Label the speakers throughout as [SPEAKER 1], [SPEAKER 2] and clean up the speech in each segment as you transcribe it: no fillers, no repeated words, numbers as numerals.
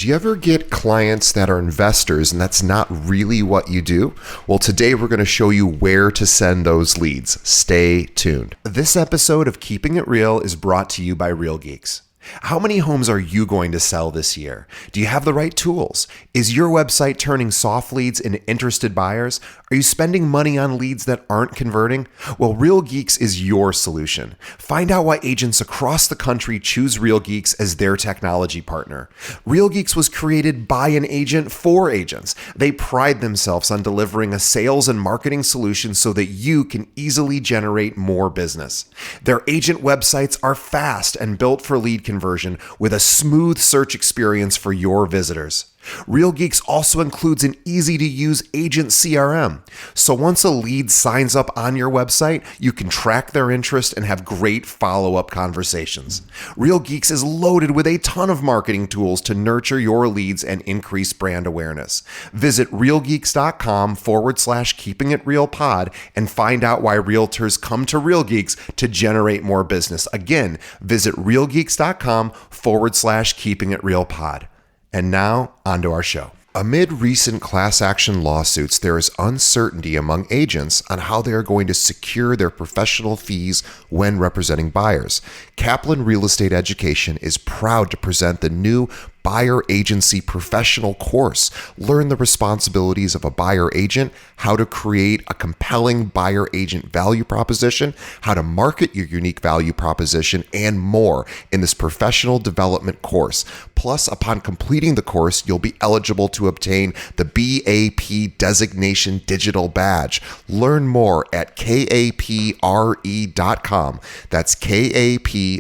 [SPEAKER 1] Do you ever get clients that are investors and that's not really what you do? Well, today we're going to show you where to send those leads. Stay tuned. This episode of Keeping It Real is brought to you by Real Geeks. How many homes are you going to sell this year? Do you have the right tools? Is your website turning soft leads into interested buyers? Are you spending money on leads that aren't converting? Well, Real Geeks is your solution. Find out why agents across the country choose Real Geeks as their technology partner. Real Geeks was created by an agent for agents. They pride themselves on delivering a sales and marketing solution so that you can easily generate more business. Their agent websites are fast and built for lead conversion with a smooth search experience for your visitors. Real Geeks also includes an easy-to-use agent CRM. So once a lead signs up on your website, you can track their interest and have great follow-up conversations. Real Geeks is loaded with a ton of marketing tools to nurture your leads and increase brand awareness. Visit realgeeks.com/keepingitrealpod and find out why realtors come to Real Geeks to generate more business. Again, visit realgeeks.com/keepingitrealpod. And now, onto our show. Amid recent class action lawsuits, there is uncertainty among agents on how they are going to secure their professional fees when representing buyers. Kaplan Real Estate Education is proud to present the new Buyer Agency Professional course. Learn the responsibilities of a buyer agent, how to create a compelling buyer agent value proposition, how to market your unique value proposition, and more in this professional development course. Plus, upon completing the course, you'll be eligible to obtain the BAP designation digital badge. Learn more at kapre.com. That's kapre.com,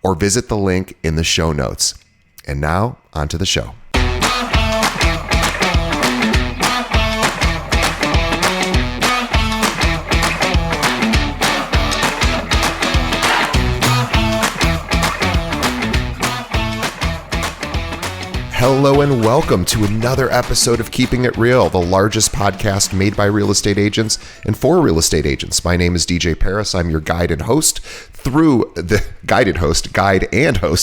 [SPEAKER 1] or visit the link in the show notes. And now, onto the show. Hello and welcome to another episode of Keeping It Real, the largest podcast made by real estate agents and for real estate agents. My name is DJ Paris. I'm your guide and host through the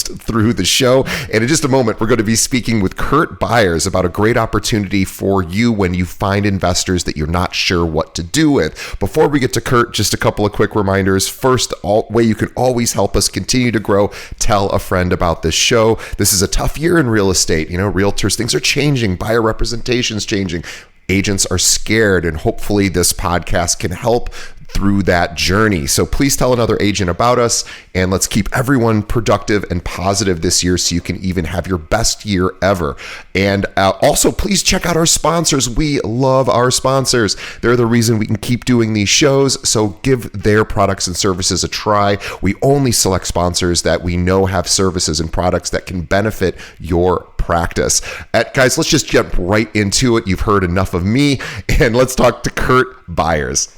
[SPEAKER 1] through the show. And in just a moment, we're going to be speaking with Kurt.Byers about a great opportunity for you when you find investors that you're not sure what to do with. Before we get to Kurt, just a couple of quick reminders. First, way you can always help us continue to grow, tell a friend about this show. This is a tough year in real estate. You know, realtors, things are changing, buyer representation's changing. Agents are scared, and hopefully this podcast can help through that journey. So please tell another agent about us, and let's keep everyone productive and positive this year so you can even have your best year ever. And also, please check out our sponsors. We love our sponsors. They're the reason we can keep doing these shows, so give their products and services a try. We only select sponsors that we know have services and products that can benefit your practice. Guys, let's just jump right into it. You've heard enough of me, and let's talk to Kurt.Byers.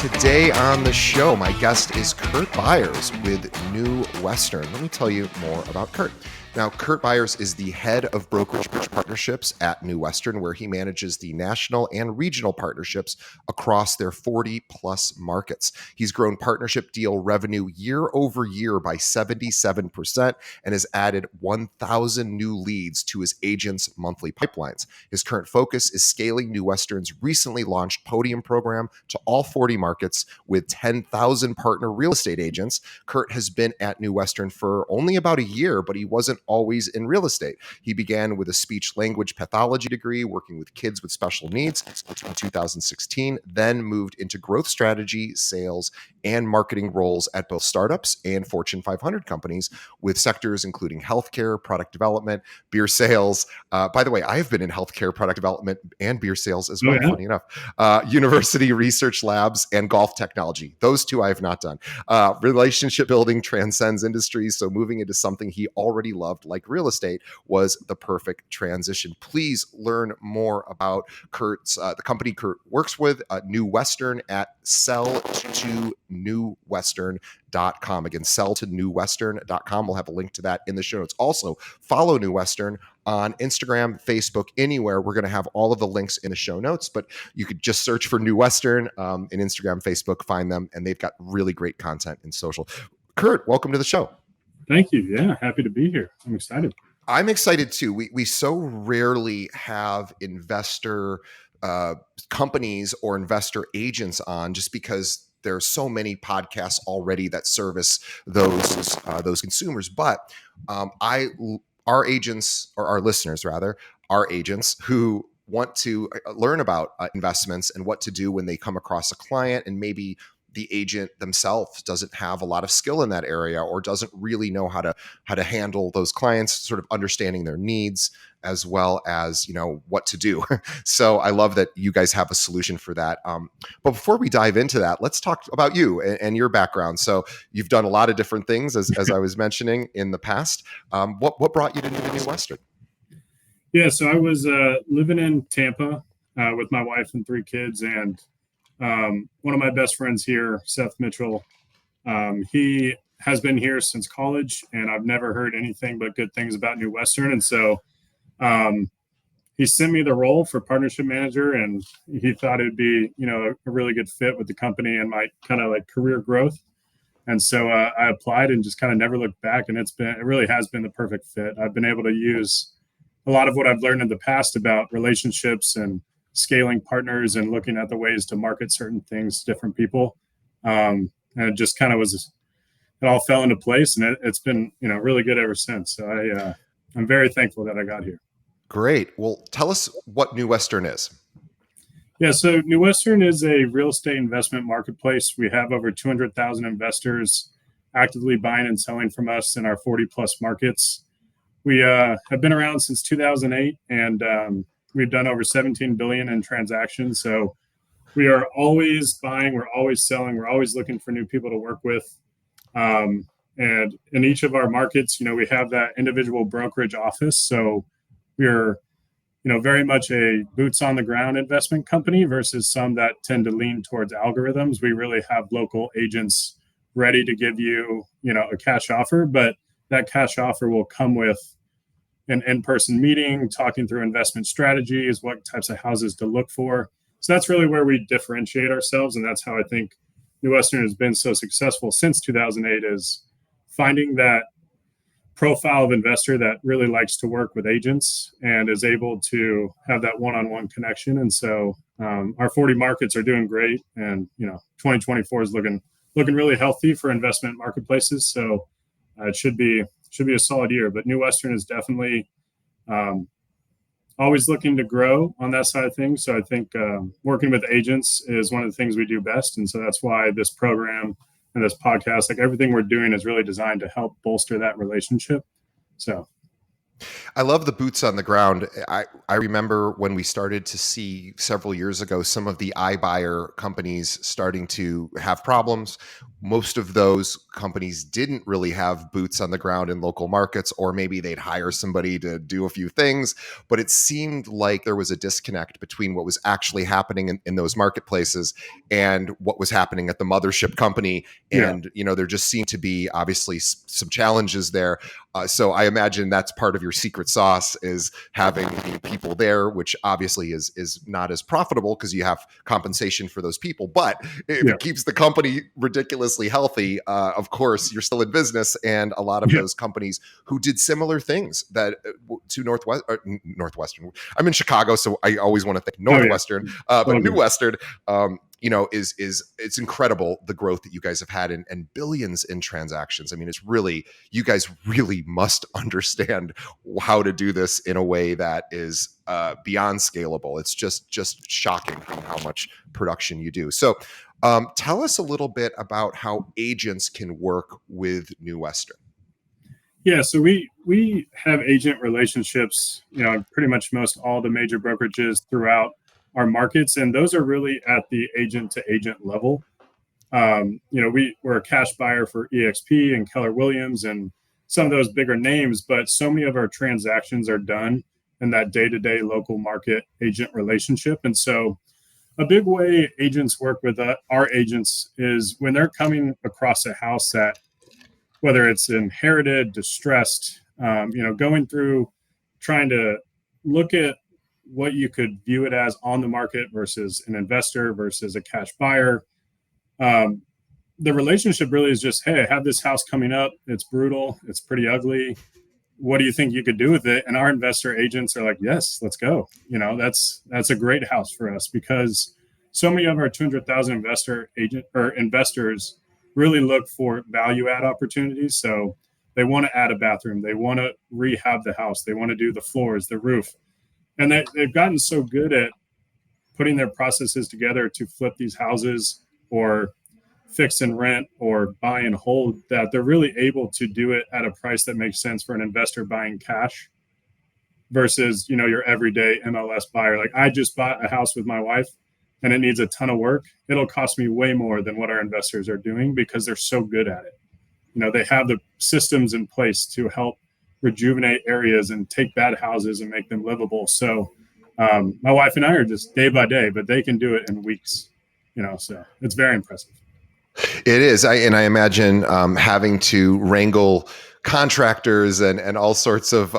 [SPEAKER 1] Today on the show, my guest is Kurt.Byers with New Western. Let me tell you more about Kurt. Now, Kurt.Byers is the head of brokerage partnerships at New Western, where he manages the national and regional partnerships across their 40-plus markets. He's grown partnership deal revenue year over year by 77% and has added 1,000 new leads to his agents' monthly pipelines. His current focus is scaling New Western's recently launched Podium program to all 40 markets with 10,000 partner real estate agents. Kurt has been at New Western for only about a year, but he wasn't always in real estate. He began with a speech language pathology degree working with kids with special needs in 2016, then moved into growth strategy, sales, and marketing roles at both startups and Fortune 500 companies with sectors including healthcare, product development, beer sales. By the way, I have been in healthcare, product development, and beer sales as well, funny enough. University research labs and golf technology. Those two I have not done. Relationship building transcends industries, so moving into something he already loves loved, like real estate, was the perfect transition. Please learn more about Kurt's the company Kurt works with, New Western, at sell2newwestern.com. Again, sell2newwestern.com. We'll have a link to that in the show notes. Also, follow New Western on Instagram, Facebook, anywhere. We're going to have all of the links in the show notes, but you could just search for New Western in Instagram, Facebook, find them, and they've got really great content in social. Kurt, welcome to the show.
[SPEAKER 2] Thank you. Yeah, happy to be here. I'm excited.
[SPEAKER 1] I'm excited too. We so rarely have investor companies or investor agents on, just because there's so many podcasts already that service those consumers. But our agents, or our listeners rather, our agents who want to learn about investments and what to do when they come across a client, and maybe the agent themselves doesn't have a lot of skill in that area, or doesn't really know how to handle those clients, sort of understanding their needs as well as, what to do. So I love that you guys have a solution for that. But before we dive into that, let's talk about you and your background. So you've done a lot of different things, as I was mentioning in the past. What brought you to New Western?
[SPEAKER 2] Yeah, so I was living in Tampa with my wife and 3 kids, and one of my best friends here, Seth Mitchell, he has been here since college, and I've never heard anything but good things about New Western. And so he sent me the role for partnership manager, and he thought it'd be, a really good fit with the company and my kind of like career growth. And so I applied and just kind of never looked back. And it really has been the perfect fit. I've been able to use a lot of what I've learned in the past about relationships and scaling partners and looking at the ways to market certain things to different people. And it just kind of it all fell into place, and it's been, really good ever since. So I'm very thankful that I got here.
[SPEAKER 1] Great. Well, tell us what New Western is.
[SPEAKER 2] Yeah, so New Western is a real estate investment marketplace. We have over 200,000 investors actively buying and selling from us in our 40 plus markets. We have been around since 2008, and we've done over 17 billion in transactions. So we are always buying, we're always selling, we're always looking for new people to work with. And in each of our markets, we have that individual brokerage office. So we're, very much a boots on the ground investment company versus some that tend to lean towards algorithms. We really have local agents ready to give you, a cash offer, but that cash offer will come with an in-person meeting, talking through investment strategies, what types of houses to look for. So that's really where we differentiate ourselves. And that's how I think New Western has been so successful since 2008, is finding that profile of investor that really likes to work with agents and is able to have that one-on-one connection. And so our 40 markets are doing great. And, 2024 is looking really healthy for investment marketplaces. So it should be a solid year. But New Western is definitely always looking to grow on that side of things. So I think working with agents is one of the things we do best. And so that's why this program and this podcast, like everything we're doing, is really designed to help bolster that relationship. So
[SPEAKER 1] I love the boots on the ground. I remember when we started to see several years ago some of the iBuyer companies starting to have problems. Most of those companies didn't really have boots on the ground in local markets, or maybe they'd hire somebody to do a few things. But it seemed like there was a disconnect between what was actually happening in those marketplaces and what was happening at the mothership company. And, there just seemed to be obviously some challenges there. So I imagine that's part of your secret sauce, is having people there, which obviously is not as profitable because you have compensation for those people. But if it keeps the company ridiculously healthy, of course, you're still in business. And a lot of those companies who did similar things that to Northwestern. I'm in Chicago, so I always want to think Northwestern, but New Western. It's incredible the growth that you guys have had, and billions in transactions. I mean, it's really, you guys really must understand how to do this in a way that is beyond scalable. It's just shocking how much production you do. So tell us a little bit about how agents can work with New Western.
[SPEAKER 2] Yeah, so we have agent relationships, pretty much most all the major brokerages throughout our markets, and those are really at the agent to agent level. We're a cash buyer for EXP and Keller Williams and some of those bigger names, but so many of our transactions are done in that day-to-day local market agent relationship. And so a big way agents work with our agents is when they're coming across a house that, whether it's inherited, distressed, going through trying to look at what you could view it as on the market versus an investor versus a cash buyer. The relationship really is just, hey, I have this house coming up. It's brutal. It's pretty ugly. What do you think you could do with it? And our investor agents are like, yes, let's go. That's a great house for us, because so many of our 200,000 investors really look for value add opportunities. So they want to add a bathroom. They want to rehab the house. They want to do the floors, the roof. And they've gotten so good at putting their processes together to flip these houses or fix and rent or buy and hold that they're really able to do it at a price that makes sense for an investor buying cash versus, your everyday MLS buyer. Like, I just bought a house with my wife and it needs a ton of work. It'll cost me way more than what our investors are doing because they're so good at it. They have the systems in place to help rejuvenate areas and take bad houses and make them livable. So my wife and I are just day by day, but they can do it in weeks, so it's very impressive.
[SPEAKER 1] It is. I imagine having to wrangle contractors and all sorts of,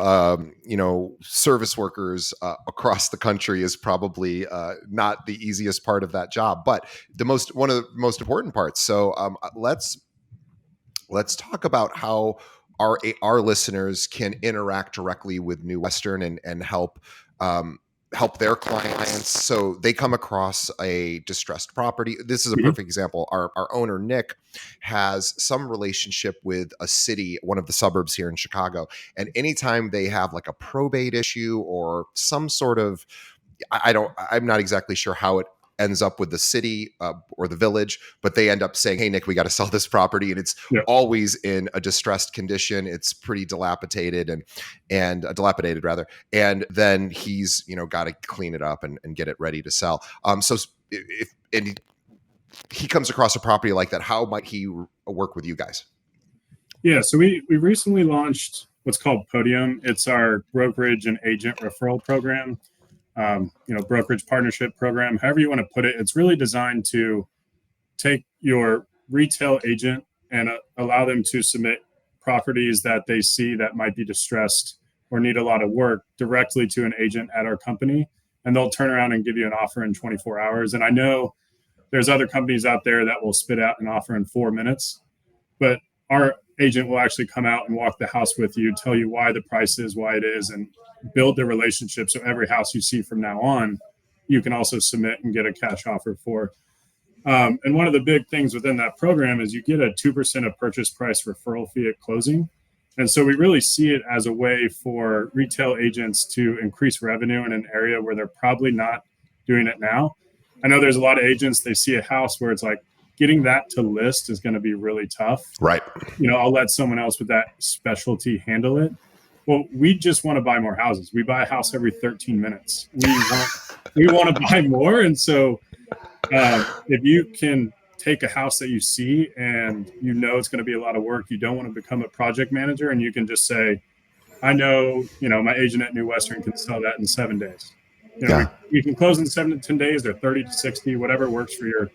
[SPEAKER 1] service workers across the country is probably not the easiest part of that job, but one of the most important parts. So let's talk about how our listeners can interact directly with New Western and help their clients. So they come across a distressed property. This is a perfect example. Our owner, Nick, has some relationship with a city, one of the suburbs here in Chicago. And anytime they have like a probate issue or some sort of, I'm not exactly sure how it ends up with the city or the village, but they end up saying, hey, Nick, we got to sell this property. And it's always in a distressed condition. It's pretty dilapidated and dilapidated rather. And then he's, got to clean it up and get it ready to sell. So if he comes across a property like that, how might he work with you guys?
[SPEAKER 2] Yeah. So we recently launched what's called Podium. It's our brokerage and agent referral program. Brokerage partnership program, however you want to put it. It's really designed to take your retail agent and allow them to submit properties that they see that might be distressed or need a lot of work directly to an agent at our company. And they'll turn around and give you an offer in 24 hours. And I know there's other companies out there that will spit out an offer in 4 minutes, but our agent will actually come out and walk the house with you, tell you why the price is, why it is, and build the relationship. So every house you see from now on, you can also submit and get a cash offer for. And one of the big things within that program is you get a 2% of purchase price referral fee at closing. And so we really see it as a way for retail agents to increase revenue in an area where they're probably not doing it now. I know there's a lot of agents, they see a house where it's like, getting that to list is going to be really tough.
[SPEAKER 1] Right.
[SPEAKER 2] I'll let someone else with that specialty handle it. Well, we just want to buy more houses. We buy a house every 13 minutes. We want to buy more. And so if you can take a house that you see and it's going to be a lot of work, you don't want to become a project manager, and you can just say, I know, my agent at New Western can sell that in 7 days. We can close in 7 to 10 days or 30 to 60, whatever works for your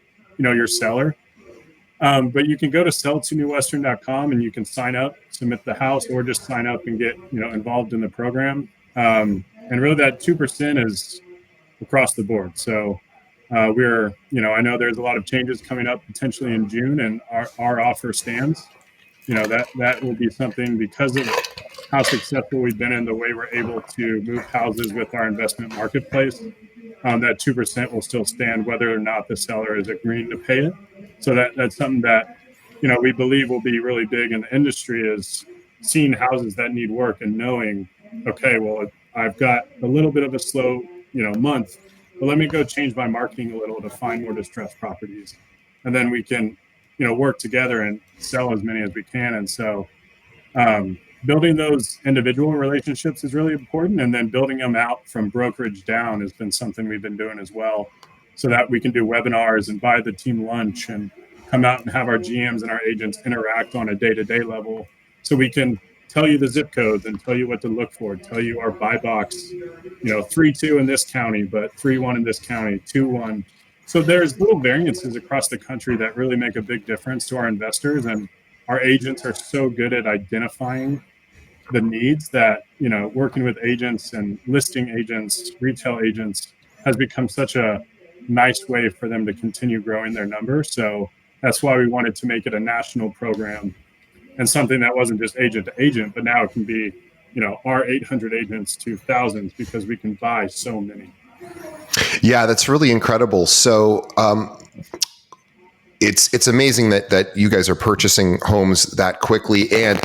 [SPEAKER 2] seller. But you can go to sell2newwestern.com and you can sign up, submit the house, or just sign up and get, involved in the program. And really that 2% is across the board. So we're, I know there's a lot of changes coming up potentially in June, and our offer stands. That will be something because of how successful we've been in the way we're able to move houses with our investment marketplace. That 2% will still stand whether or not the seller is agreeing to pay it. So that's something that, we believe will be really big in the industry, is seeing houses that need work and knowing, okay, well, I've got a little bit of a slow, month, but let me go change my marketing a little to find more distressed properties. And then we can, work together and sell as many as we can. And so building those individual relationships is really important. And then building them out from brokerage down has been something we've been doing as well, so that we can do webinars and buy the team lunch and come out and have our GMs and our agents interact on a day-to-day level. So we can tell you the zip codes and tell you what to look for, tell you our buy box, 3-2 in this county, but 3-1 in this county, 2-1. So there's little variances across the country that really make a big difference to our investors. And our agents are so good at identifying the needs that, working with agents and listing agents, retail agents has become such a nice way for them to continue growing their numbers. So that's why we wanted to make it a national program and something that wasn't just agent to agent, but now it can be, our 800 agents to thousands because we can buy so many.
[SPEAKER 1] Yeah, that's really incredible. So it's amazing that you guys are purchasing homes that quickly. And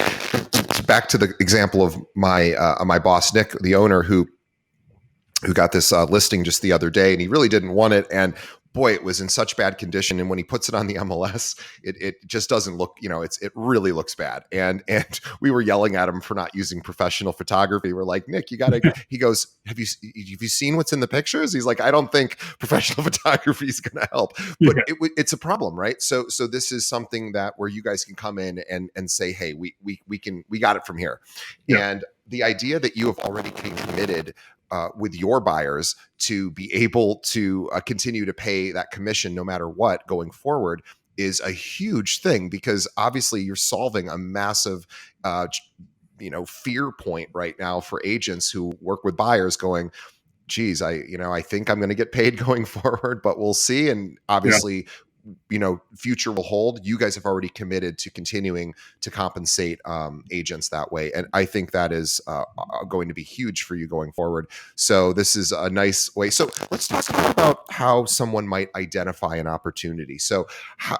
[SPEAKER 1] back to the example of my boss Nick, the owner, who got this listing just the other day, and he really didn't want it. And boy, it was in such bad condition. And when he puts it on the MLS, it just doesn't look, it really looks bad. And we were yelling at him for not using professional photography. We're like, Nick, you got to, he goes, have you seen what's in the pictures? He's like, I don't think professional photography is going to help, but it's a problem, right? So this is something that where you guys can come in and say, hey, we got it from here. Yeah. And the idea that you have already committed with your buyers to be able to continue to pay that commission no matter what going forward is a huge thing, because obviously you're solving a massive fear point right now for agents who work with buyers going, geez, I think I'm going to get paid going forward, but we'll see. And obviously, future will hold. You guys have already committed to continuing to compensate agents that way. And I think that is going to be huge for you going forward. So this is a nice way. So let's talk about how someone might identify an opportunity. So,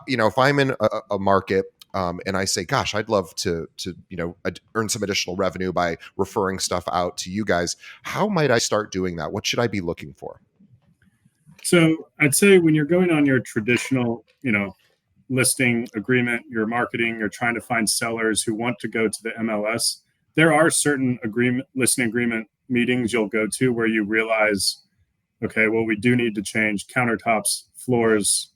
[SPEAKER 1] if I'm in a market and I say, gosh, I'd love to earn some additional revenue by referring stuff out to you guys, how might I start doing that? What should I be looking for?
[SPEAKER 2] So I'd say when you're going on your traditional, listing agreement, you're marketing, you're trying to find sellers who want to go to the MLS, there are certain listing agreement meetings you'll go to where you realize, okay, well, we do need to change countertops, floors.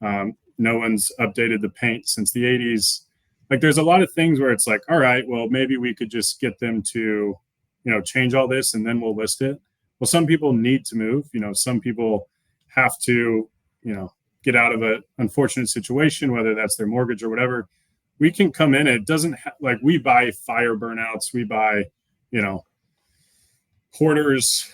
[SPEAKER 2] No one's updated the paint since the 80s. Like there's a lot of things where it's like, all right, well, maybe we could just get them to, change all this and then we'll list it. Well, some people need to move, some people have to, get out of an unfortunate situation, whether that's their mortgage or whatever. We can come in. It doesn't like we buy fire burnouts. We buy, hoarders.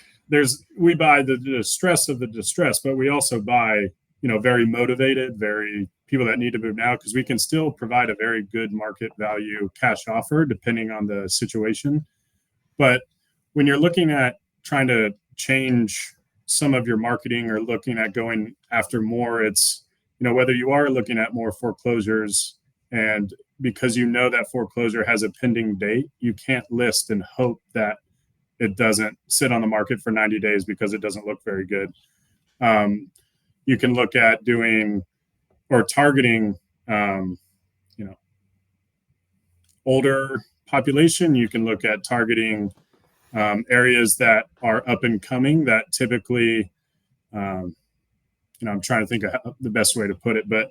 [SPEAKER 2] We buy the distress of the distress, but we also buy, very motivated, very people that need to move now, because we can still provide a very good market value cash offer depending on the situation. But when you're looking at trying to change some of your marketing or looking at going after more, it's, whether you are looking at more foreclosures, and because that foreclosure has a pending date, you can't list and hope that it doesn't sit on the market for 90 days because it doesn't look very good. You can look at doing or targeting, older population. You can look at targeting areas that are up and coming that typically, I'm trying to think of the best way to put it, but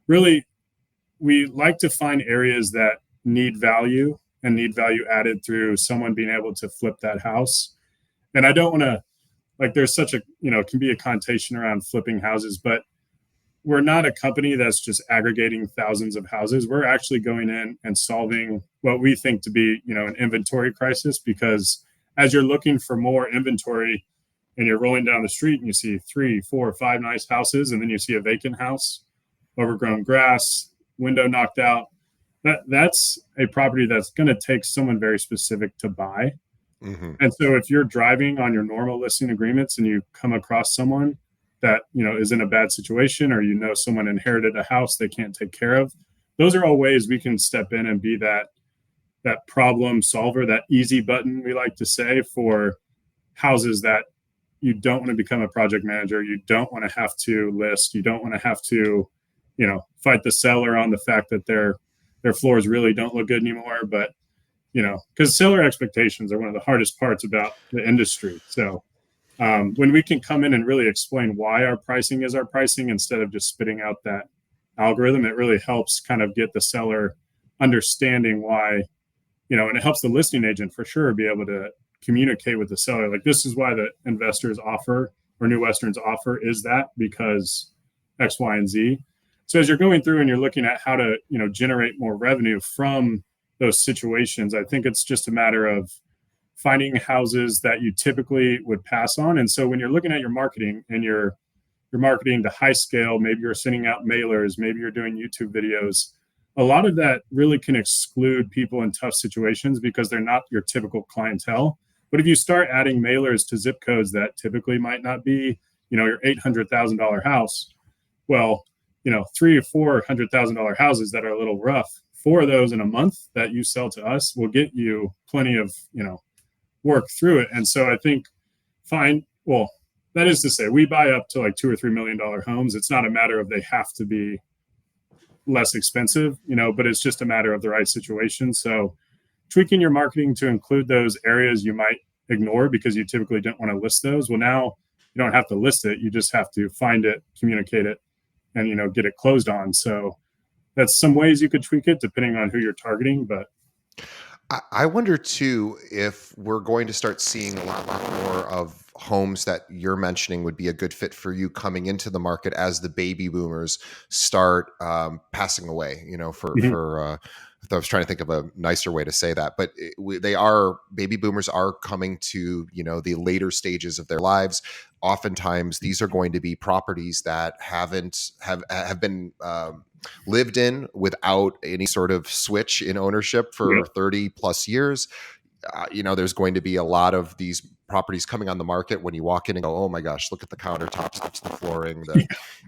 [SPEAKER 2] really we like to find areas that need value and need value added through someone being able to flip that house. And I don't want to, there's such a, can be a connotation around flipping houses, but we're not a company that's just aggregating thousands of houses. We're actually going in and solving what we think to be, an inventory crisis, because as you're looking for more inventory and you're rolling down the street and you see 3, 4, 5 nice houses, and then you see a vacant house, overgrown grass, window knocked out, that's a property that's going to take someone very specific to buy. Mm-hmm. And so if you're driving on your normal listing agreements and you come across someone that, is in a bad situation, or, someone inherited a house they can't take care of, those are all ways we can step in and be that problem solver, that easy button, we like to say, for houses that you don't want to become a project manager. You don't want to have to list. You don't want to have to, fight the seller on the fact that their floors really don't look good anymore. But, because seller expectations are one of the hardest parts about the industry. So when we can come in and really explain why our pricing is our pricing instead of just spitting out that algorithm, it really helps kind of get the seller understanding why, and it helps the listing agent for sure be able to communicate with the seller. Like, this is why the investors offer, or New Western's offer is that, because X, Y, and Z. So as you're going through and you're looking at how to, generate more revenue from those situations, I think it's just a matter of finding houses that you typically would pass on. And so when you're looking at your marketing and you're marketing to high scale, maybe you're sending out mailers, maybe you're doing YouTube videos, a lot of that really can exclude people in tough situations because they're not your typical clientele. But if you start adding mailers to zip codes that typically might not be, your $800,000 house, well, $300,000 or $400,000 houses that are a little rough, 4 of those in a month that you sell to us will get you plenty of, work through it. And so I think that is to say, we buy up to like $2 or $3 million homes. It's not a matter of they have to be less expensive, but it's just a matter of the right situation. So tweaking your marketing to include those areas you might ignore because you typically don't want to list those. Well, now you don't have to list it. You just have to find it, communicate it, and, get it closed on. So that's some ways you could tweak it depending on who you're targeting. But
[SPEAKER 1] I wonder too if we're going to start seeing a lot more of homes that you're mentioning would be a good fit for you coming into the market as the baby boomers start passing away. I was trying to think of a nicer way to say that, but baby boomers are coming to the later stages of their lives. Oftentimes, these are going to be properties that have been lived in without any sort of switch in ownership for 30 plus years. There's going to be a lot of these properties coming on the market when you walk in and go, oh my gosh, look at the countertops, the flooring,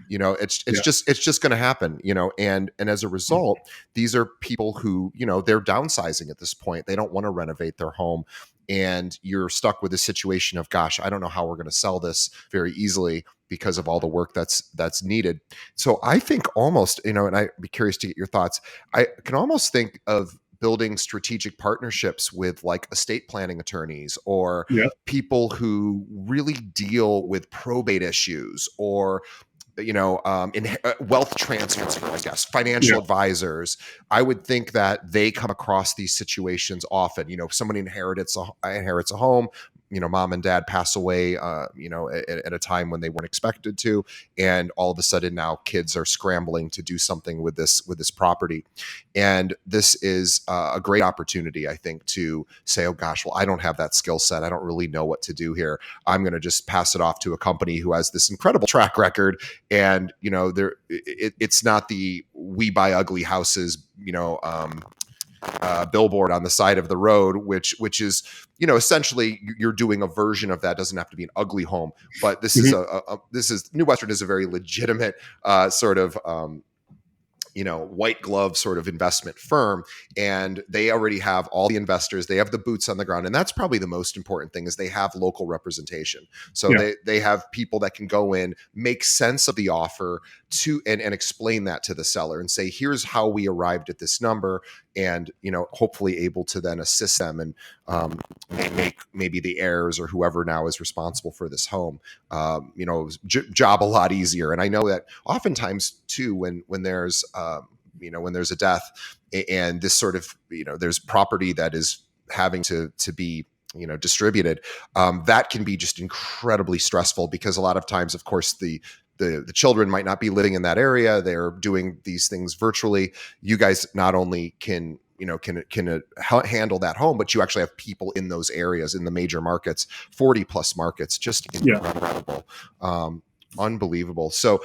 [SPEAKER 1] it's just going to happen, and as a result, these are people who, they're downsizing at this point. They don't want to renovate their home. And you're stuck with a situation of, gosh, I don't know how we're going to sell this very easily because of all the work that's needed. So I think almost, and I'd be curious to get your thoughts. I can almost think of building strategic partnerships with like estate planning attorneys or people who really deal with probate issues or wealth transfer, I guess, financial advisors. I would think that they come across these situations often. If somebody inherits a home, mom and dad pass away, at a time when they weren't expected to, and all of a sudden now kids are scrambling to do something with this property, and this is a great opportunity, I think, to say, oh gosh, well, I don't have that skill set. I don't really know what to do here. I'm going to just pass it off to a company who has this incredible track record, and it's not the "we buy ugly houses," billboard on the side of the road, which is, essentially you're doing a version of that. Doesn't have to be an ugly home, but this is New Western is a very legitimate sort of white glove sort of investment firm, and they already have all the investors. They have the boots on the ground, and that's probably the most important thing, is they have local representation. So they have people that can go in, make sense of the offer and explain that to the seller and say, here's how we arrived at this number, and hopefully able to then assist them and make maybe the heirs or whoever now is responsible for this home job a lot easier. And I know that oftentimes too, when there's when there's a death and this sort of there's property that is having to be distributed, that can be just incredibly stressful, because a lot of times, of course, the children might not be living in that area. They're doing these things virtually. You guys not only can handle that home, but you actually have people in those areas, in the major markets, 40 plus markets, just incredible. Unbelievable. So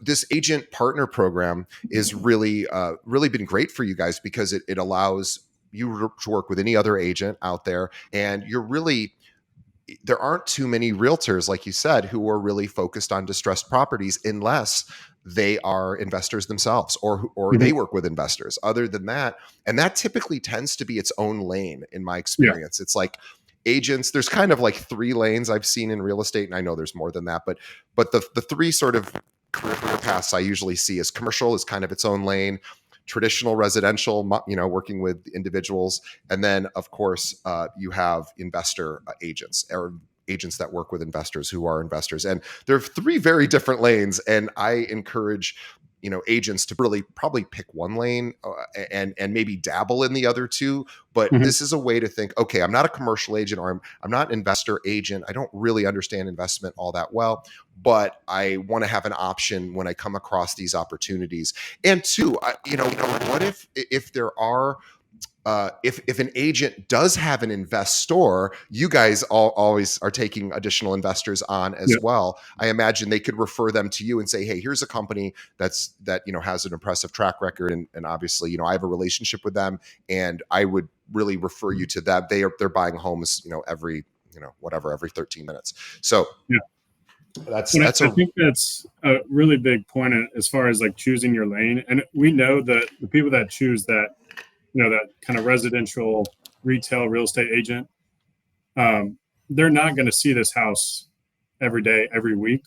[SPEAKER 1] this agent partner program is really been great for you guys, because it allows you to work with any other agent out there, and there aren't too many realtors, like you said, who are really focused on distressed properties unless they are investors themselves or they work with investors. Other than that, and that typically tends to be its own lane in my experience. It's like agents, there's kind of like 3 lanes I've seen in real estate, and I know there's more than that, but the 3 sort of career paths I usually see is commercial is kind of its own lane, traditional residential, working with individuals. And then of course, you have investor agents or agents that work with investors who are investors. And there are 3 very different lanes. And I encourage agents to really probably pick one lane and maybe dabble in the other two. But
[SPEAKER 2] Mhm.
[SPEAKER 1] this is a way to think, okay, I'm not a commercial agent, or I'm not an investor agent. I don't really understand investment all that well, but I want to have an option when I come across these opportunities. And two, what if there are if an agent does have an investor, you guys always are taking additional investors on as
[SPEAKER 2] Yeah.
[SPEAKER 1] well. I imagine they could refer them to you and say, "Hey, here's a company that has an impressive track record, and obviously, I have a relationship with them, and I would really refer you to them. They're buying homes, every every 13 minutes." So
[SPEAKER 2] Yeah.
[SPEAKER 1] that's
[SPEAKER 2] And
[SPEAKER 1] that's
[SPEAKER 2] I
[SPEAKER 1] a
[SPEAKER 2] think that's a really big point as far as like choosing your lane. And we know that the people that choose that, that kind of residential retail real estate agent, um, they're not going to see this house every day, every week.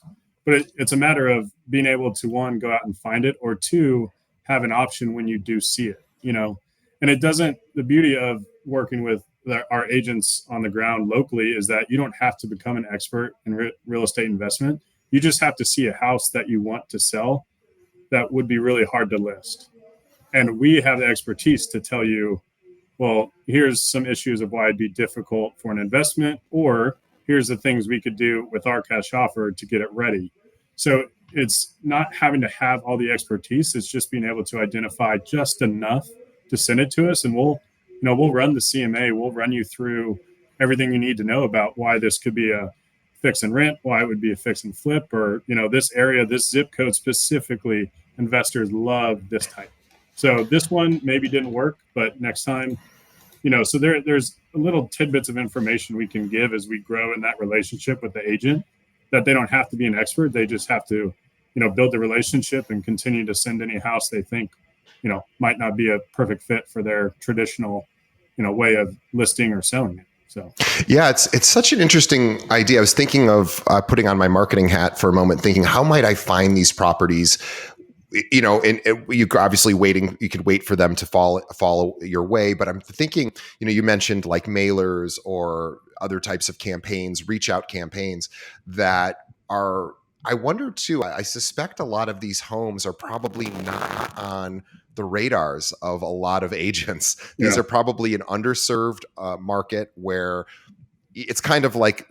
[SPEAKER 2] But it's a matter of being able to, one, go out and find it, or two, have an option when you do see it. And it doesn't, the beauty of working with our agents on the ground locally is that you don't have to become an expert in real estate investment. You just have to see a house that you want to sell that would be really hard to list. And we have the expertise to tell you, well, here's some issues of why it'd be difficult for an investment, or here's the things we could do with our cash offer to get it ready. So it's not having to have all the expertise. It's just being able to identify just enough to send it to us. And we'll run the CMA. We'll run you through everything you need to know about why this could be a fix and rent, why it would be a fix and flip, or, this area, this zip code specifically, investors love this type. So this one maybe didn't work, but next time, so there's little tidbits of information we can give as we grow in that relationship with the agent, that they don't have to be an expert. They just have to, build the relationship and continue to send any house they think, might not be a perfect fit for their traditional, way of listing or selling it. So
[SPEAKER 1] Yeah, it's such an interesting idea. I was thinking of putting on my marketing hat for a moment, thinking, how might I find these properties? And you obviously you could wait for them to follow your way. But I'm thinking, you mentioned like mailers or other types of campaigns, reach out campaigns that are, I wonder too, I suspect a lot of these homes are probably not on the radars of a lot of agents. These
[SPEAKER 2] yeah,
[SPEAKER 1] are probably an underserved market where it's kind of like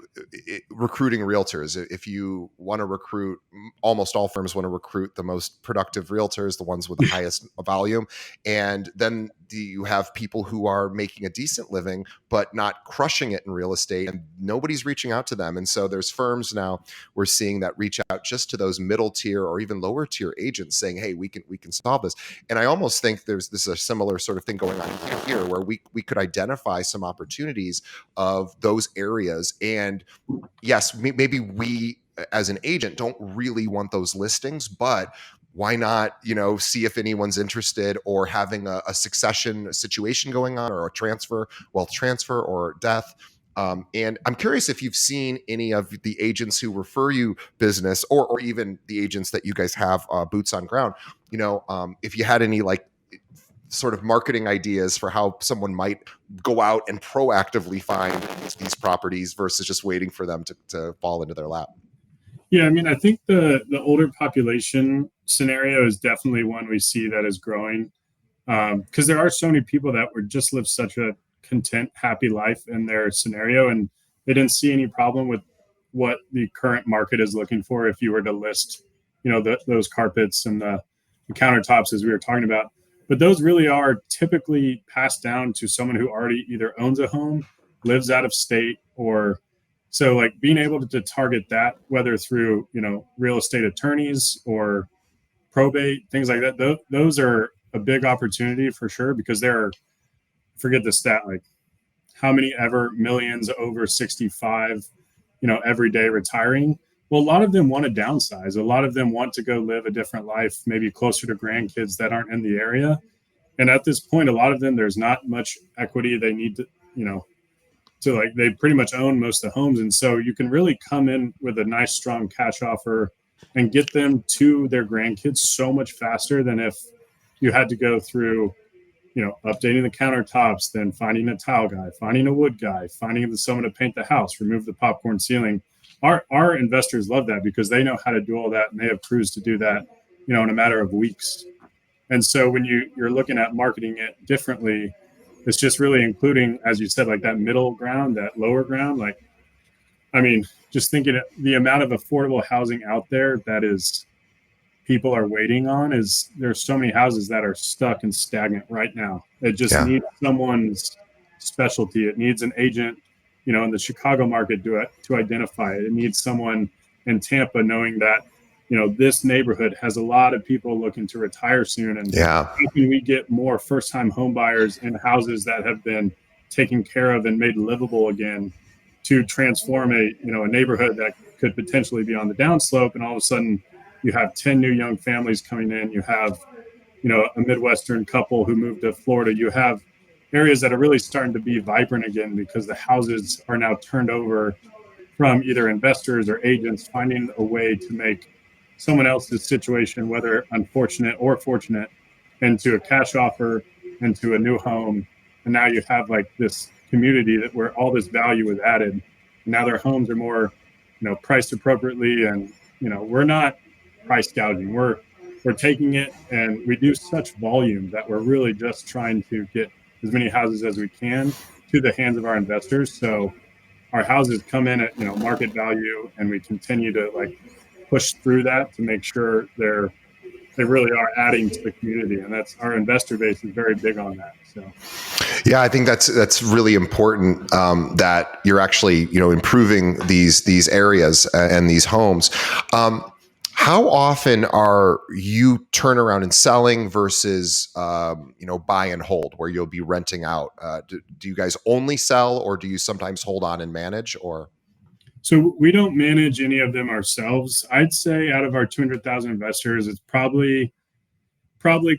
[SPEAKER 1] recruiting realtors. If you want to recruit, almost all firms want to recruit the most productive realtors, the ones with the highest volume. And then you have people who are making a decent living, but not crushing it in real estate, and nobody's reaching out to them. And so there's firms now we're seeing that reach out just to those middle tier or even lower tier agents saying, "Hey, we can solve this." And I almost think this is a similar sort of thing going on here where we could identify some opportunities of those areas. And yes, maybe we as an agent don't really want those listings, but why not, see if anyone's interested, or having a succession situation going on, or a wealth transfer, or death. And I'm curious if you've seen any of the agents who refer you business, or even the agents that you guys have boots on ground, if you had any like sort of marketing ideas for how someone might go out and proactively find these properties versus just waiting for them to fall into their lap.
[SPEAKER 2] Yeah, I mean, I think the older population scenario is definitely one we see that is growing, because there are so many people that would just live such a content, happy life in their scenario, and they didn't see any problem with what the current market is looking for if you were to list, those carpets and the countertops as we were talking about. But those really are typically passed down to someone who already either owns a home, lives out of state, or so like being able to target that, whether through real estate attorneys or probate, things like that. Those are a big opportunity for sure, because there are, forget the stat, like how many ever millions over 65, every day retiring. Well, a lot of them want to downsize. A lot of them want to go live a different life, maybe closer to grandkids that aren't in the area. And at this point, a lot of them, there's not much equity they need to like, they pretty much own most of the homes. And so you can really come in with a nice, strong cash offer and get them to their grandkids so much faster than if you had to go through, updating the countertops, then finding a tile guy, finding a wood guy, finding someone to paint the house, remove the popcorn ceiling. Our investors love that because they know how to do all that, and they have crews to do that in a matter of weeks. And so when you're looking at marketing it differently, it's just really including, as you said, like that middle ground, that lower ground. Like, I mean, just thinking the amount of affordable housing out there that is people are waiting on is there's so many houses that are stuck and stagnant right now. It just
[SPEAKER 1] Yeah.
[SPEAKER 2] needs someone's specialty. It needs an agent, in the Chicago market to identify it. It needs someone in Tampa knowing that, this neighborhood has a lot of people looking to retire soon. And
[SPEAKER 1] Yeah.
[SPEAKER 2] how can we get more first time home buyers in houses that have been taken care of and made livable again to transform a neighborhood that could potentially be on the downslope, and all of a sudden you have 10 new young families coming in. You have, a Midwestern couple who moved to Florida. You have areas that are really starting to be vibrant again because the houses are now turned over from either investors or agents finding a way to make someone else's situation, whether unfortunate or fortunate, into a cash offer, into a new home. And now you have like this community that where all this value is added. And now their homes are more, priced appropriately. And, we're not price gouging. We're taking it, and we do such volume that we're really just trying to get as many houses as we can to the hands of our investors. So our houses come in at market value, and we continue to like push through that to make sure they really are adding to the community, and that's our investor base is very big on that. So
[SPEAKER 1] Yeah, I think that's really important, that you're actually improving these areas and these homes. How often are you turn around and selling versus buy and hold, where you'll be renting out? Do you guys only sell, or do you sometimes hold on and manage? Or
[SPEAKER 2] So we don't manage any of them ourselves. I'd say out of our 200,000 investors, it's probably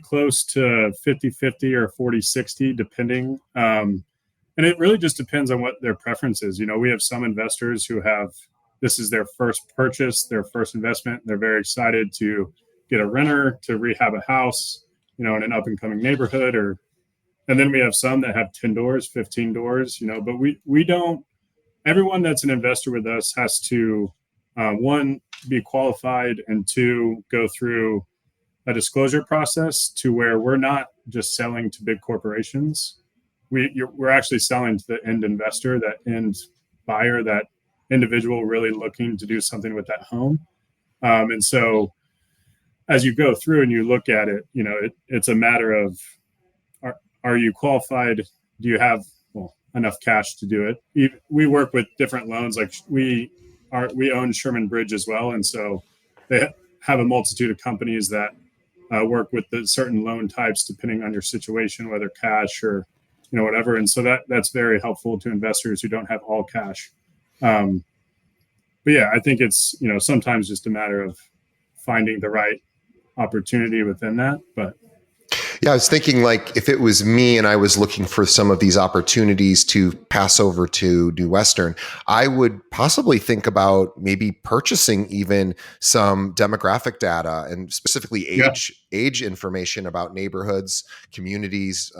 [SPEAKER 2] close to 50-50 or 40-60, depending. And it really just depends on what their preference is. We have some investors who have, this is their first purchase, their first investment. They're very excited to get a renter to rehab a house, in an up and coming neighborhood, and then we have some that have 10 doors, 15 doors, but we don't, everyone that's an investor with us has to, one, be qualified, and two, go through a disclosure process to where we're not just selling to big corporations. We're actually selling to the end investor, that end buyer, that individual really looking to do something with that home. And so as you go through and you look at it, it's a matter of, are you qualified? Do you have enough cash to do it? We work with different loans. Like we own Sherman Bridge as well. And so they have a multitude of companies that work with the certain loan types, depending on your situation, whether cash or, whatever. And so that's very helpful to investors who don't have all cash. But yeah, I think it's, sometimes just a matter of finding the right opportunity within that. But
[SPEAKER 1] yeah, I was thinking, like, if it was me and I was looking for some of these opportunities to pass over to New Western, I would possibly think about maybe purchasing even some demographic data, and specifically age information about neighborhoods, communities,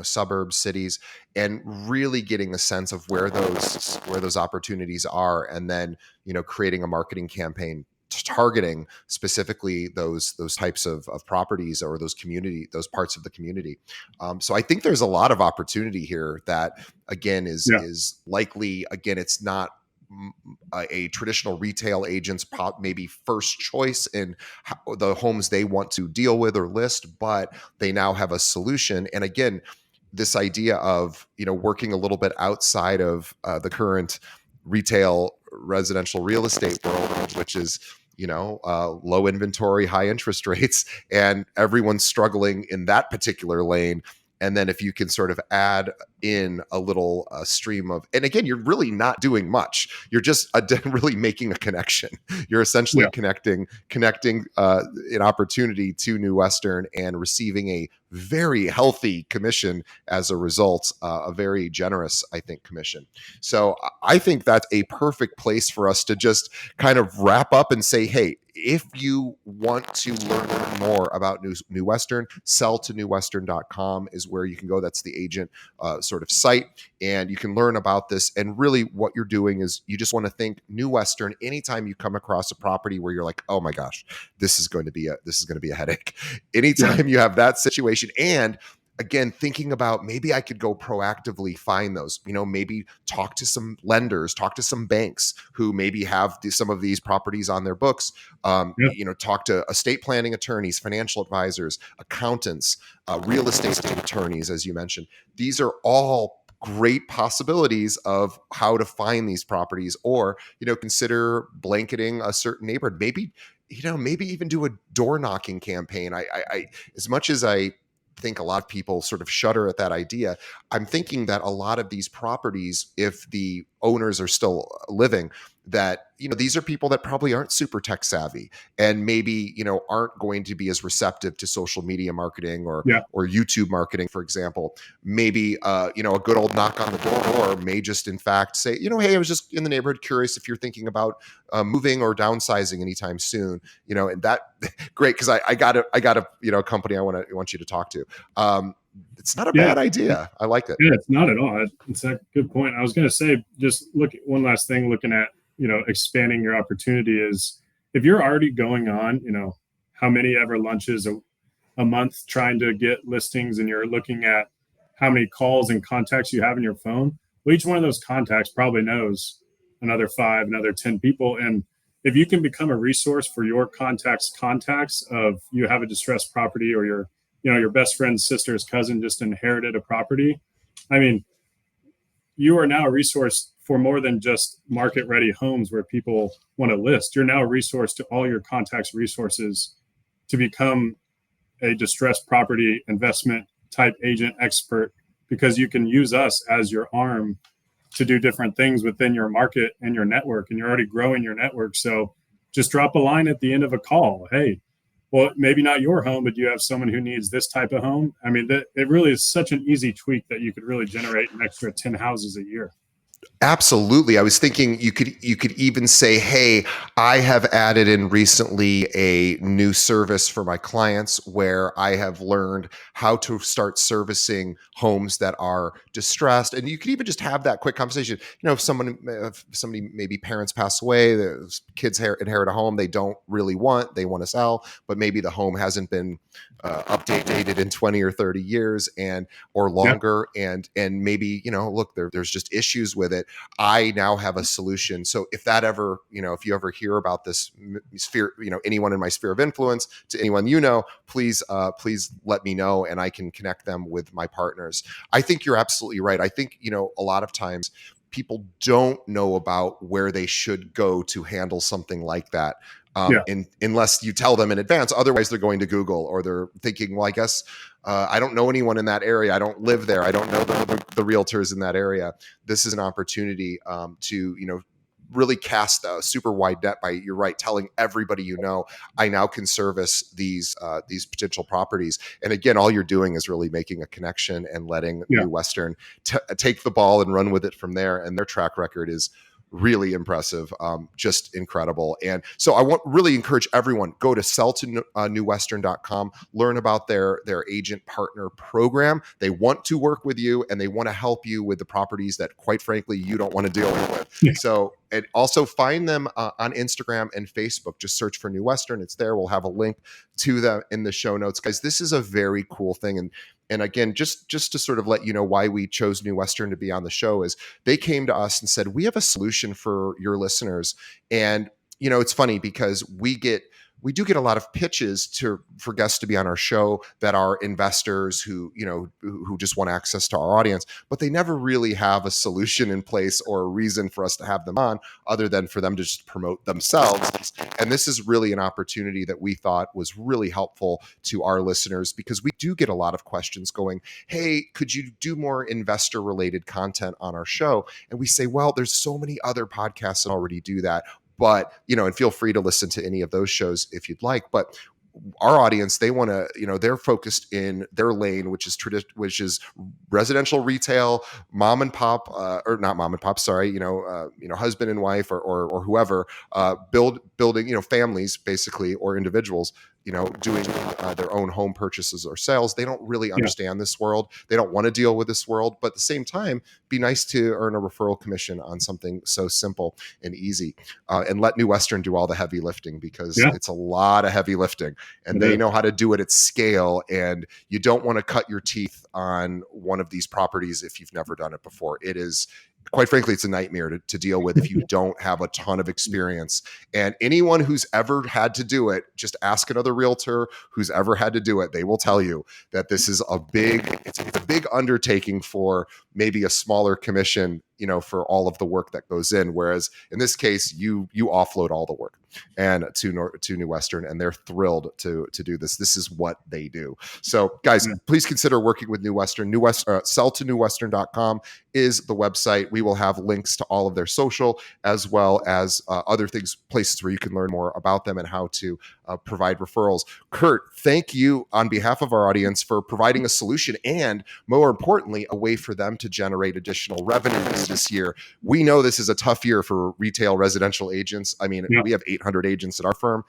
[SPEAKER 1] suburbs, cities, and really getting a sense of where those opportunities are, and then creating a marketing campaign targeting specifically those types of properties, or those parts of the community. So I think there's a lot of opportunity here that, again, is likely, again, it's not a traditional retail agent's maybe first choice in the homes they want to deal with or list, but they now have a solution. And again, this idea of working a little bit outside of the current retail residential real estate world, which is low inventory, high interest rates, and everyone's struggling in that particular lane. And then if you can sort of add in a little stream of, and again, you're really not doing much. You're just really making a connection. You're essentially connecting an opportunity to New Western and receiving a very healthy commission as a result, a very generous, I think, commission. So I think that's a perfect place for us to just kind of wrap up and say, hey, if you want to learn more about New Western, selltonewwestern.com is where you can go. That's the agent sort sort of site, and you can learn about this. And really what you're doing is you just want to think New Western anytime you come across a property where you're like, oh my gosh, this is going to be a headache. Anytime you have that situation, and again, thinking about maybe I could go proactively find those, maybe talk to some lenders, talk to some banks who maybe have some of these properties on their books, talk to estate planning attorneys, financial advisors, accountants, real estate attorneys, as you mentioned. These are all great possibilities of how to find these properties, or, consider blanketing a certain neighborhood. Maybe even do a door knocking campaign. I as much as I think a lot of people sort of shudder at that idea, I'm thinking that a lot of these properties, if the owners are still living, that these are people that probably aren't super tech savvy, and maybe aren't going to be as receptive to social media marketing or YouTube marketing, for example. Maybe a good old knock on the door may just in fact say, hey, I was just in the neighborhood, curious if you're thinking about moving or downsizing anytime soon. And that great, because I got a company I want you to talk to. It's not a bad idea. I like it.
[SPEAKER 2] Yeah, it's not at all. It's a good point. I was going to say, just look at one last thing, looking at, expanding your opportunity is, if you're already going on, how many ever lunches a month trying to get listings, and you're looking at how many calls and contacts you have in your phone, well, each one of those contacts probably knows another 5, another 10 people. And if you can become a resource for your contacts of, you have a distressed property, or your best friend's sister's cousin just inherited a property. I mean, you are now a resource for more than just market ready homes where people want to list. You're now a resource to all your contacts' resources to become a distressed property investment type agent expert, because you can use us as your arm to do different things within your market and your network, and you're already growing your network. So just drop a line at the end of a call. Hey, well, maybe not your home, but you have someone who needs this type of home. I mean, it really is such an easy tweak that you could really generate an extra 10 houses a year.
[SPEAKER 1] Absolutely. I was thinking you could even say, hey, I have added in recently a new service for my clients where I have learned how to start servicing homes that are distressed. And you could even just have that quick conversation. If somebody, maybe parents pass away, the kids inherit a home they don't really want, they want to sell, but maybe the home hasn't been updated in 20 or 30 years or longer. And maybe, look, there's just issues with it. I now have a solution. So if that ever, if you ever hear about this sphere, anyone in my sphere of influence, to anyone, please let me know, and I can connect them with my partners. I think you're absolutely right. I think, a lot of times people don't know about where they should go to handle something like that. Unless you tell them in advance. Otherwise, they're going to Google, or they're thinking, well, I guess I don't know anyone in that area. I don't live there. I don't know the realtors in that area. This is an opportunity to, really cast a super wide net by, you're right, telling everybody I now can service these potential properties. And again, all you're doing is really making a connection and letting New Western take the ball and run with it from there. And their track record is really impressive, just incredible. And so I really encourage everyone, go to selltonewwestern.com, learn about their agent partner program. They want to work with you, and they want to help you with the properties that, quite frankly, you don't want to deal with. So, and also find them on Instagram and Facebook. Just search for New Western. It's there. We'll have a link to them in the show notes. Guys, this is a very cool thing. And again, just to sort of let you know why we chose New Western to be on the show is they came to us and said, we have a solution for your listeners. And, it's funny because we do get a lot of pitches for guests to be on our show that are investors who just want access to our audience, but they never really have a solution in place or a reason for us to have them on, other than for them to just promote themselves. And this is really an opportunity that we thought was really helpful to our listeners, because we do get a lot of questions going, hey, could you do more investor related content on our show? And we say, well, there's so many other podcasts that already do that. But, and feel free to listen to any of those shows if you'd like. But our audience, they want to, they're focused in their lane, which is residential retail, mom and pop, or not mom and pop, sorry, husband and wife or whoever, building, families basically, or individuals, doing their own home purchases or sales. They don't really
[SPEAKER 2] Yeah.
[SPEAKER 1] understand this world. They don't want to deal with this world, but at the same time, be nice to earn a referral commission on something so simple and easy, and let New Western do all the heavy lifting, because
[SPEAKER 2] Yeah.
[SPEAKER 1] it's a lot of heavy lifting, and
[SPEAKER 2] It
[SPEAKER 1] they
[SPEAKER 2] is.
[SPEAKER 1] know how to do it at scale. And you don't want to cut your teeth on one of these properties if you've never done it before. It is, quite frankly, it's a nightmare to deal with if you don't have a ton of experience. And anyone who's ever had to do it, just ask another realtor who's ever had to do it. They will tell you that this is it's a big undertaking for maybe a smaller commission, for all of the work that goes in. Whereas in this case, you offload all the work and to New Western, and they're thrilled to do this. This is what they do. So guys, please consider working with New Western. Selltonewwestern.com is the website. We will have links to all of their social, as well as other things, places where you can learn more about them and how to provide referrals. Kurt, thank you on behalf of our audience for providing a solution, and more importantly, a way for them to generate additional revenue this year. We know this is a tough year for retail residential agents. I mean, we have 800 agents at our firm.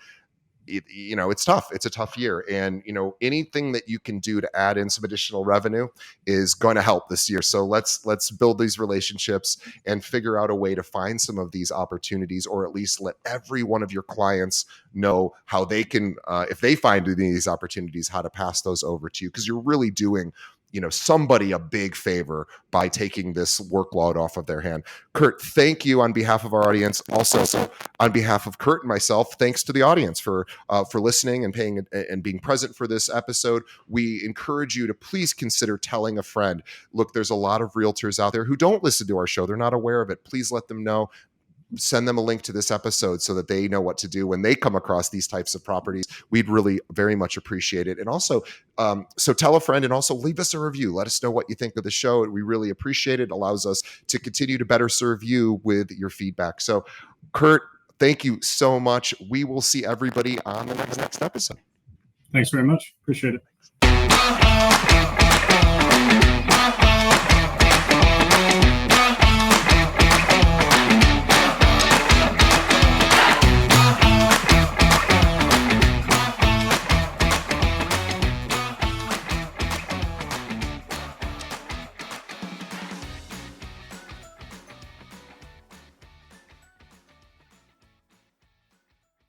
[SPEAKER 1] It's tough. It's a tough year. And, anything that you can do to add in some additional revenue is going to help this year. So let's build these relationships and figure out a way to find some of these opportunities, or at least let every one of your clients know how they can, if they find these opportunities, how to pass those over to you. Because you're really doing somebody a big favor by taking this workload off of their hand. Kurt, thank you on behalf of our audience. Also, on behalf of Kurt and myself, thanks to the audience for listening and paying and being present for this episode. We encourage you to please consider telling a friend. Look, there's a lot of realtors out there who don't listen to our show. They're not aware of it. Please let them know. Send them a link to this episode so that they know what to do when they come across these types of properties. We'd really very much appreciate it. And also, so tell a friend, and also leave us a review. Let us know what you think of the show. We really appreciate it. It allows us to continue to better serve you with your feedback. So, Kurt, thank you so much. We will see everybody on the next episode.
[SPEAKER 2] Thanks very much. Appreciate it.